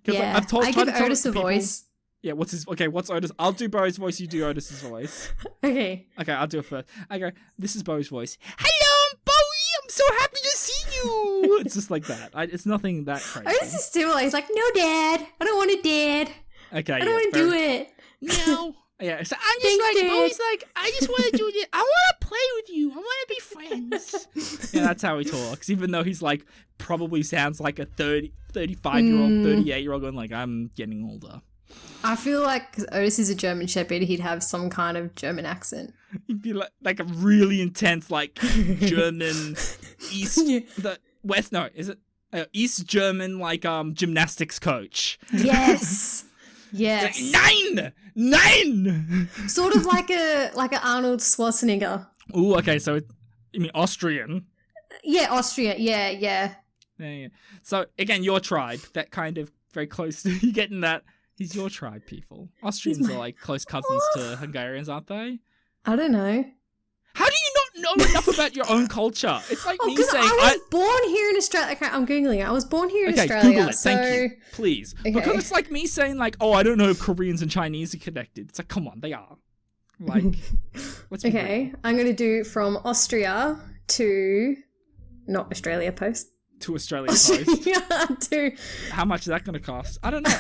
Yeah, I give Otis a voice. Yeah, what's Otis? I'll do Bo's voice, you do Otis's voice. Okay, I'll do it first. I go, this is Bo's voice. Hello, I'm Bowie. I'm so happy to see you. It's just like that. It's nothing that crazy. Otis is similar. He's like, no, Dad. I don't want a dad. Okay, I don't want to do it. No. Yeah, so I'm just Bowie's like, I just want to do it. I want to play with you. I want to be friends. Yeah, that's how he talks. Even though he's like, probably sounds like a 35-year-old, 38-year-old going like, I'm getting older. I feel like because Otis is a German Shepherd, he'd have some kind of German accent. He'd be like a really intense, like, German East German, like, gymnastics coach. Yes. Yes. Like, Nine! Sort of like a Arnold Schwarzenegger. Ooh, okay, so you mean Austrian? Yeah, Austria. Yeah. So again, your tribe, that kind of very close to you getting that. He's your tribe, people. Austrians are like close cousins to Hungarians, aren't they? I don't know. How do you not know enough about your own culture? It's like me saying I was born here in Australia. Okay, I'm Googling it. I was born here in Australia. Google it. Thank you. Please. Okay. Because it's like me saying like, oh, I don't know if Koreans and Chinese are connected. It's like, come on, they are. Like, let's be real. I'm going to do from Austria to not Australia post. to Australia Post. Yeah, dude. How much is that going to cost? I don't know.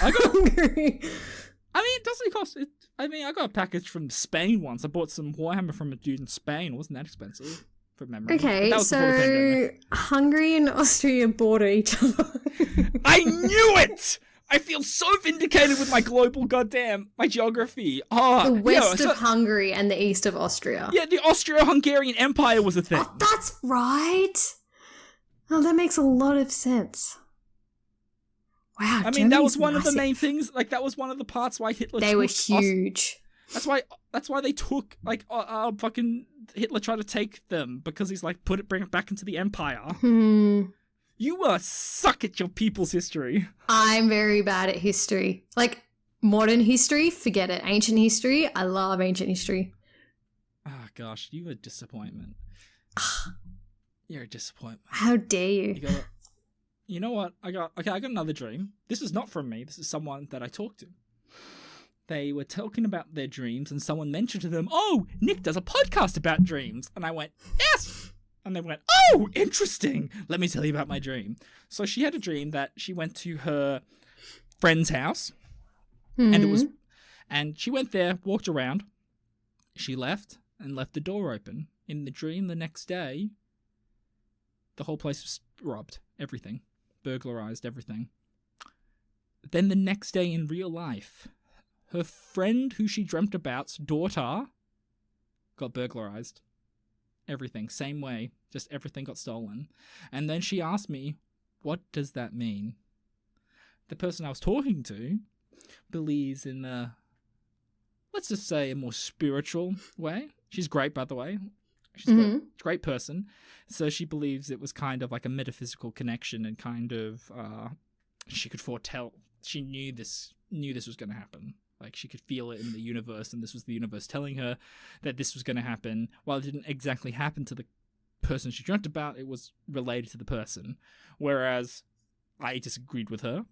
I mean, it doesn't cost. I got a package from Spain once. I bought some Warhammer from a dude in Spain. It wasn't that expensive, from memory. Okay, so Hungary and Austria border each other. I knew it! I feel so vindicated with my my geography. The west of Hungary and the east of Austria. Yeah, the Austro-Hungarian Empire was a thing. Oh, that's right. Oh, that makes a lot of sense. Wow, I mean, that was one of the main things. Like, that was one of the parts why Hitler. They were huge. That's why they took fucking Hitler tried to take them, because he's like bring it back into the empire. You suck at your people's history. I'm very bad at history. Like, modern history, forget it. Ancient history, I love ancient history. Oh, gosh, you're a disappointment. You're a disappointment. How dare you? You know what? I got another dream. This is not from me. This is someone that I talked to. They were talking about their dreams, and someone mentioned to them, "Oh, Nick does a podcast about dreams." And I went, "Yes!" And they went, "Oh, interesting. Let me tell you about my dream." So she had a dream that she went to her friend's house, and she went there, walked around. She left the door open. In the dream, the next day, the whole place was robbed. Everything. Burglarized, everything. Then the next day in real life, her friend who she dreamt about's daughter got burglarized. Everything, same way, just everything got stolen. And then she asked me, what does that mean? The person I was talking to believes in let's just say a more spiritual way. She's great, by the way. She's a great person. So she believes it was kind of like a metaphysical connection, and kind of she could foretell. She knew this was going to happen. Like, she could feel it in the universe, and this was the universe telling her that this was going to happen. While it didn't exactly happen to the person she dreamt about, it was related to the person. Whereas I disagreed with her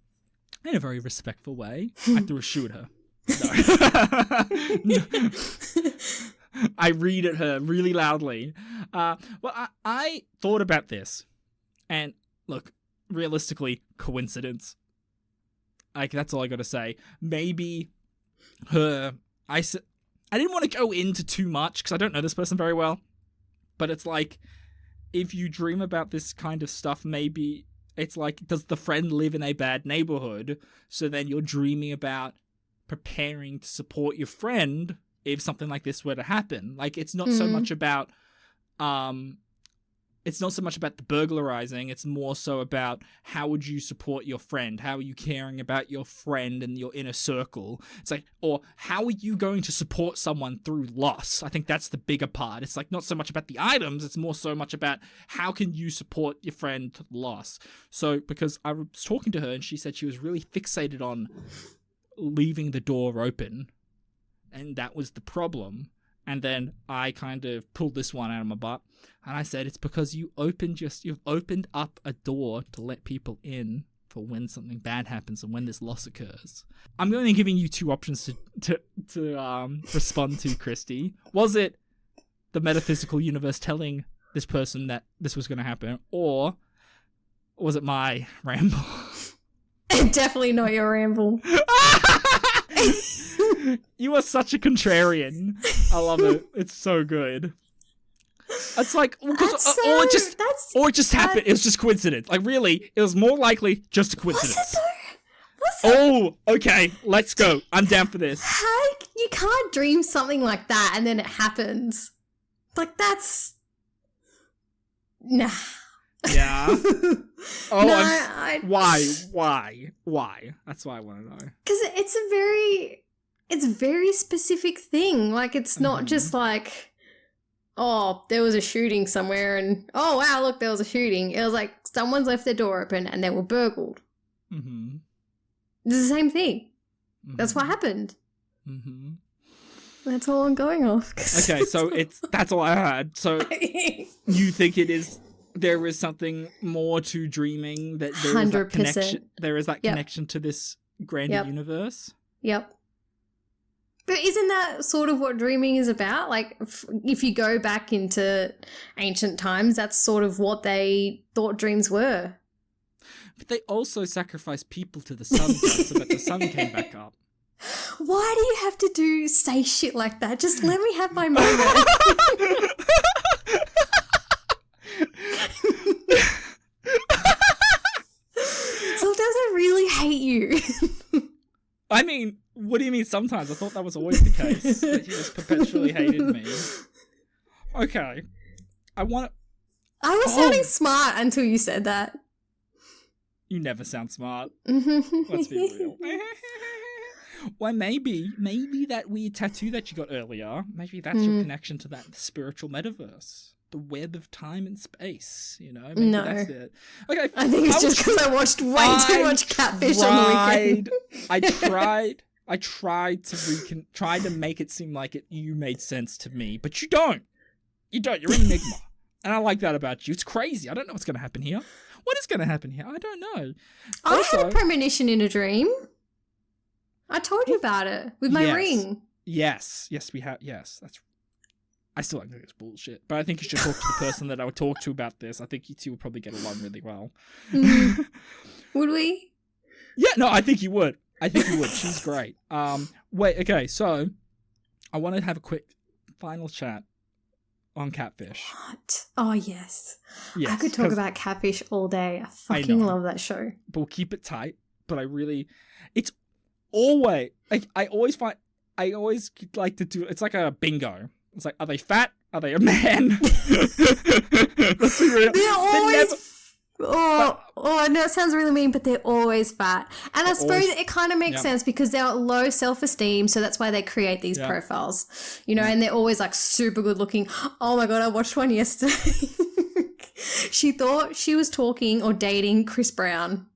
in a very respectful way. I threw a shoe at her. No. I read at her really loudly. I thought about this, and look, realistically, coincidence. Like, that's all I got to say. Maybe I didn't want to go into too much because I don't know this person very well, but it's like, if you dream about this kind of stuff, maybe it's like, does the friend live in a bad neighborhood? So then you're dreaming about preparing to support your friend if something like this were to happen. Like, it's not so much about the burglarizing, it's more so about how would you support your friend? How are you caring about your friend and your inner circle? It's like, or how are you going to support someone through loss? I think that's the bigger part. It's like not so much about the items, it's more so much about how can you support your friend through loss. So, because I was talking to her and she said she was really fixated on leaving the door open, and that was the problem. And then I kind of pulled this one out of my butt, and I said, it's because you've opened up a door to let people in for when something bad happens and when this loss occurs. I'm only giving you two options to respond to, Christy. Was it the metaphysical universe telling this person that this was going to happen, or was it my ramble? Definitely not your ramble. You are such a contrarian. I love it. It's so good. It's like, or it just happened. It was just coincidence. Like, really, it was more likely just a coincidence. Oh, okay. Let's go. I'm down for this. How you can't dream something like that and then it happens? Like, that's nah. Yeah. Oh, no, why? That's why I want to know. Because it's a very specific thing. Like, it's not just like, oh, there was a shooting somewhere and, oh, wow, look, there was a shooting. It was like someone's left their door open and they were burgled. Mm-hmm. It's the same thing. Mm-hmm. That's what happened. Mm-hmm. That's all I'm going off. Okay, so that's all I had. So you think there is something more to dreaming, that there is that connection. There is that connection to this grander universe. Yep. But isn't that sort of what dreaming is about? Like, if you go back into ancient times, that's sort of what they thought dreams were. But they also sacrificed people to the sun god so that the sun came back up. Why do you have to say shit like that? Just let me have my moment. Sometimes I really hate you. I mean, what do you mean sometimes? I thought that was always the case. That you just perpetually hated me. Okay. I was sounding smart until you said that. You never sound smart. Let's be real. Well, maybe that weird tattoo that you got earlier, maybe that's your connection to that spiritual metaverse. The web of time and space, you know? Maybe that's it. Okay. I think it's just because I watched way too much Catfish on the weekend. I tried to make it seem like you made sense to me, but you don't. You're an enigma. And I like that about you. It's crazy. I don't know what's going to happen here. What is going to happen here? I don't know. I had a premonition in a dream. I told you about it with my ring. Yes, we have. Yes, that's. I still don't think it's bullshit, but I think you should talk to the person that I would talk to about this. I think you two would probably get along really well. Would we? Yeah, no, I think you would. She's great. Wait, okay, so I want to have a quick final chat on Catfish. What? Oh, yes. I could talk about Catfish all day. I fucking love that show. But we'll keep it tight. But it's always, I always like to do, it's like a bingo. It's like, are they fat? Are they a man? Let's be real. They're always... no, it sounds really mean, but they're always fat. And I suppose it kind of makes sense because they're low self-esteem, so that's why they create these profiles. You know, and they're always like super good looking. Oh my God, I watched one yesterday. She thought she was talking or dating Chris Brown.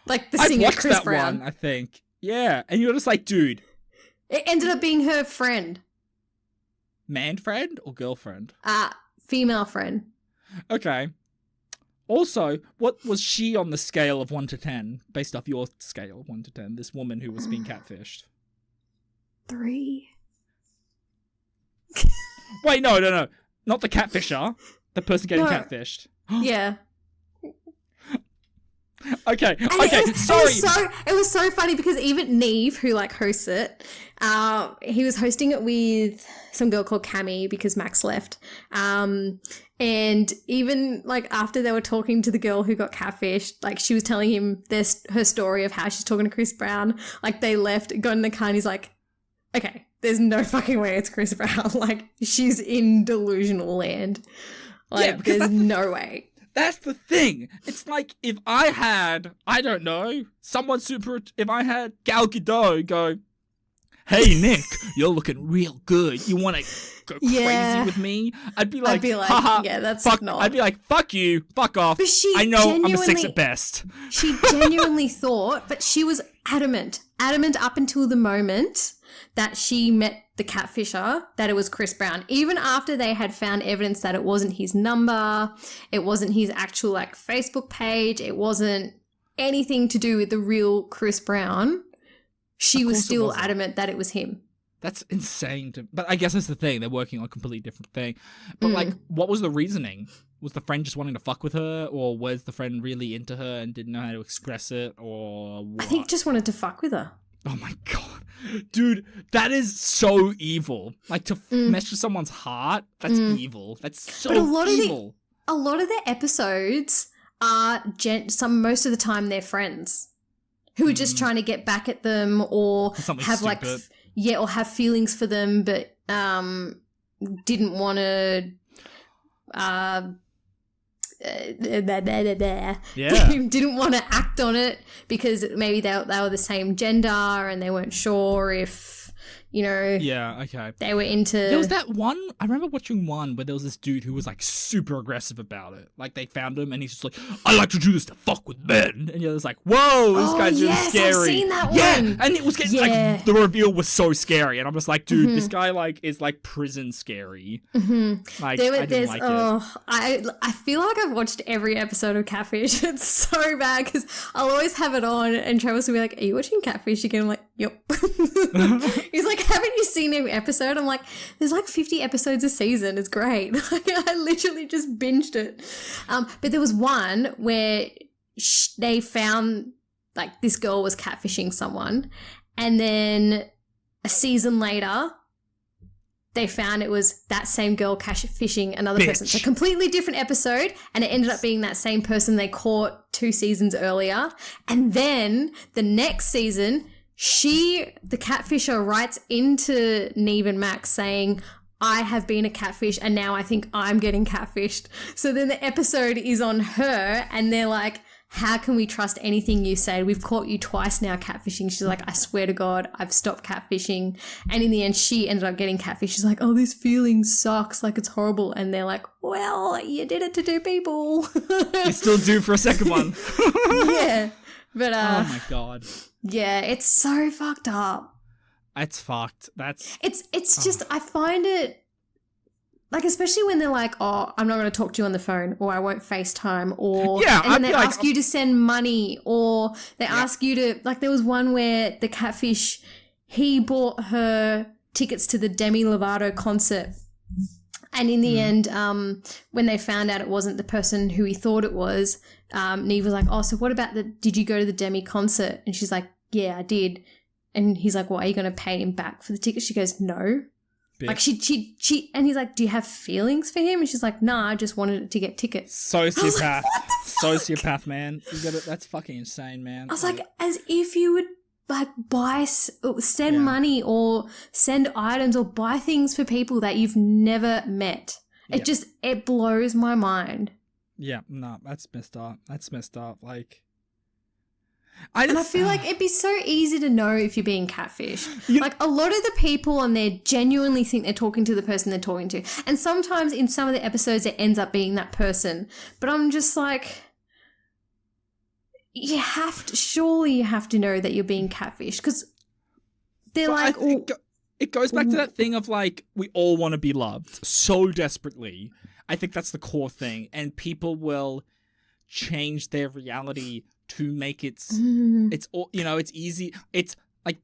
Like the singer Chris Brown. I've watched that one, I think. Yeah, and you're just like, dude. It ended up being her friend. Man friend or girlfriend? Female friend. Okay. Also, what was she on the scale of 1 to 10, based off your scale of 1 to 10, this woman who was being catfished? 3. Wait, no. Not the catfisher. The person getting catfished. Yeah. Okay, sorry. It was so funny because even Neve, who like hosts it, he was hosting it with some girl called Cammy because Max left. And even like after they were talking to the girl who got catfished, like she was telling him her story of how she's talking to Chris Brown. Like they left, got in the car and he's like, okay, there's no fucking way it's Chris Brown. Like she's in delusional land. Like there's no way. That's the thing. It's like if I had, I don't know, if I had Gal Gadot go, hey, Nick, you're looking real good. You want to go crazy with me? I'd be like, haha, yeah, that's fuck. not. I'd be like, fuck you, fuck off. But I know I'm a 6 at best. She genuinely thought, but she was adamant up until the moment that she met the catfisher, that it was Chris Brown. Even after they had found evidence that it wasn't his number, it wasn't his actual like Facebook page, it wasn't anything to do with the real Chris Brown, she was still adamant that it was him. That's insane. But I guess that's the thing. They're working on a completely different thing. But like, what was the reasoning? Was the friend just wanting to fuck with her, or was the friend really into her and didn't know how to express it, or what? I think just wanted to fuck with her. Oh my God. Dude, that is so evil. Like to mess with someone's heart, that's evil. That's so evil. A lot of their episodes are most of the time they're friends who are just trying to get back at them or have stupid. Or have feelings for them but didn't want to didn't want to act on it because maybe they were the same gender and they weren't sure if, you know, they were into... There was that one, I remember watching one where there was this dude who was like super aggressive about it. Like they found him and he's just like, I like to do this to fuck with men. And you're just like, whoa, this guy's really scary. I've seen that one. Yeah, and it was getting like, the reveal was so scary. And I'm just like, dude, this guy like is like prison scary. Like, I didn't like it. I feel like I've watched every episode of Catfish. It's so bad because I'll always have it on and Travis will be like, are you watching Catfish again? I'm like, yep. He's like, haven't you seen every episode? I'm like, there's like 50 episodes a season. It's great. Like, I literally just binged it. But there was one where they found like this girl was catfishing someone, and then a season later they found it was that same girl catfishing another person. So completely different episode, and it ended up being that same person they caught 2 seasons earlier. And then the next season, the catfisher, writes into Neve and Max saying, I have been a catfish and now I think I'm getting catfished. So then the episode is on her and they're like, how can we trust anything you say? We've caught you twice now catfishing. She's like, I swear to God, I've stopped catfishing. And in the end, she ended up getting catfished. She's like, oh, this feeling sucks. Like, it's horrible. And they're like, well, you did it to 2 people. You still do for a second one. Yeah. But, oh my God. Yeah, it's so fucked up. It's fucked. It's just, I find it, like, especially when they're like, oh, I'm not going to talk to you on the phone, or I won't FaceTime, or, yeah, and then they ask you to send money, or they ask you to, like, there was one where the catfish, he bought her tickets to the Demi Lovato concert. And in the end, when they found out it wasn't the person who he thought it was, Neve was like, oh, so what about did you go to the Demi concert? And she's like, yeah, I did. And he's like, well, are you going to pay him back for the ticket? She goes, no. Bitch. Like she, and he's like, do you have feelings for him? And she's like, nah, I just wanted to get tickets. Sociopath. Sociopath, man. That's fucking insane, man. I was like, as if you would like send money or send items or buy things for people that you've never met. It blows my mind. Yeah, no, that's messed up. Like, I feel like it'd be so easy to know if you're being catfished. Like, a lot of the people on there genuinely think they're talking to the person they're talking to. And sometimes in some of the episodes it ends up being that person. But I'm just like, surely you have to know that you're being catfished, because they're like... It goes back to that thing of, like, we all want to be loved so desperately. I think that's the core thing. And people will change their reality to make it's easy. It's like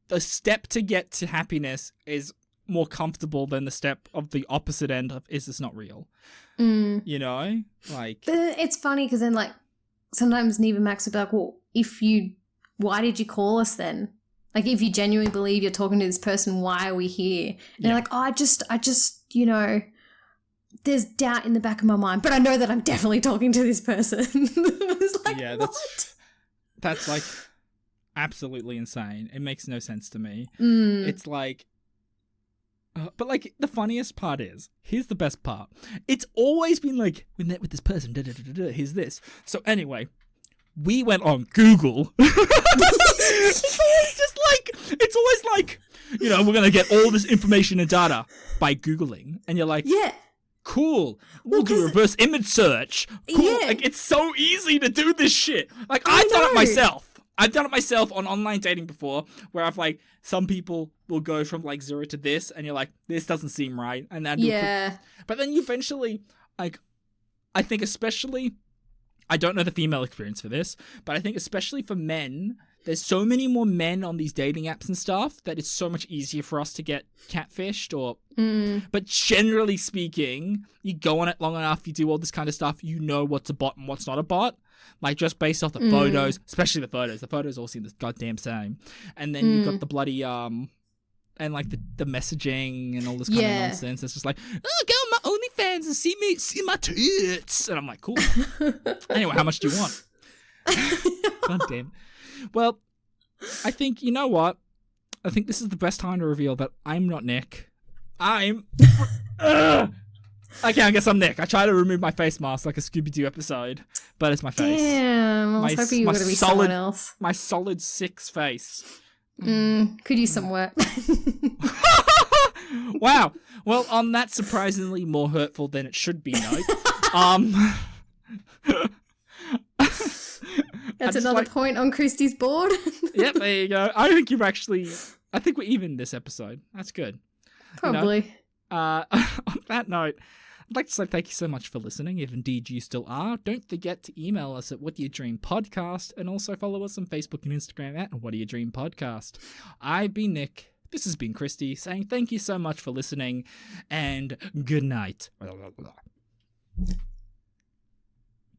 the step to get to happiness is more comfortable than the step of the opposite end of, is this not real? You know? Like, but it's funny because then, like, sometimes Neve and Max would be like, well, why did you call us then? Like, if you genuinely believe you're talking to this person, why are we here? And they're like, oh, I just, there's doubt in the back of my mind, but I know that I'm definitely talking to this person. It's like, yeah, that's like absolutely insane. It makes no sense to me. It's like, but like the funniest part is, here's the best part. It's always been like, we met with this person, here's this. So anyway, we went on Google. It's always like, we're going to get all this information and data by Googling. And you're like, yeah, cool. We'll do reverse image search. Cool. Yeah. Like, it's so easy to do this shit. Like, I've done it myself. I've done it myself on online dating before, where I've like, some people will go from like 0 to this, and you're like, this doesn't seem right. And then but then you eventually, like, I think especially, I don't know the female experience for this, but I think especially for men, there's so many more men on these dating apps and stuff that it's so much easier for us to get catfished but generally speaking, you go on it long enough, you do all this kind of stuff, you know what's a bot and what's not a bot. Like, just based off the photos, especially the photos. The photos all seem the goddamn same. And then you've got the bloody, and like the messaging and all this kind of nonsense. It's just like, oh, go on my OnlyFans and see my tits. And I'm like, cool. Anyway, how much do you want? God damn. Well, I think, you know what? I think this is the best time to reveal that I'm not Nick. I'm... Okay, I guess I'm Nick. I try to remove my face mask like a Scooby-Doo episode, but it's my face. Damn, I was hoping you were going to be someone else. My solid 6 face. Could use some work. Wow. Well, on that surprisingly more hurtful than it should be note, that's another point on Christy's board. Yep, there you go. I think we're even this episode. That's good. Probably. On that note, I'd like to say thank you so much for listening, if indeed you still are. Don't forget to email us at What Do You Dream Podcast, and also follow us on Facebook and Instagram at What Do You Dream Podcast. I've been Nick. This has been Christy, saying thank you so much for listening, and good night.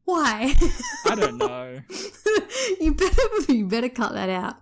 Why? I don't know. You better cut that out.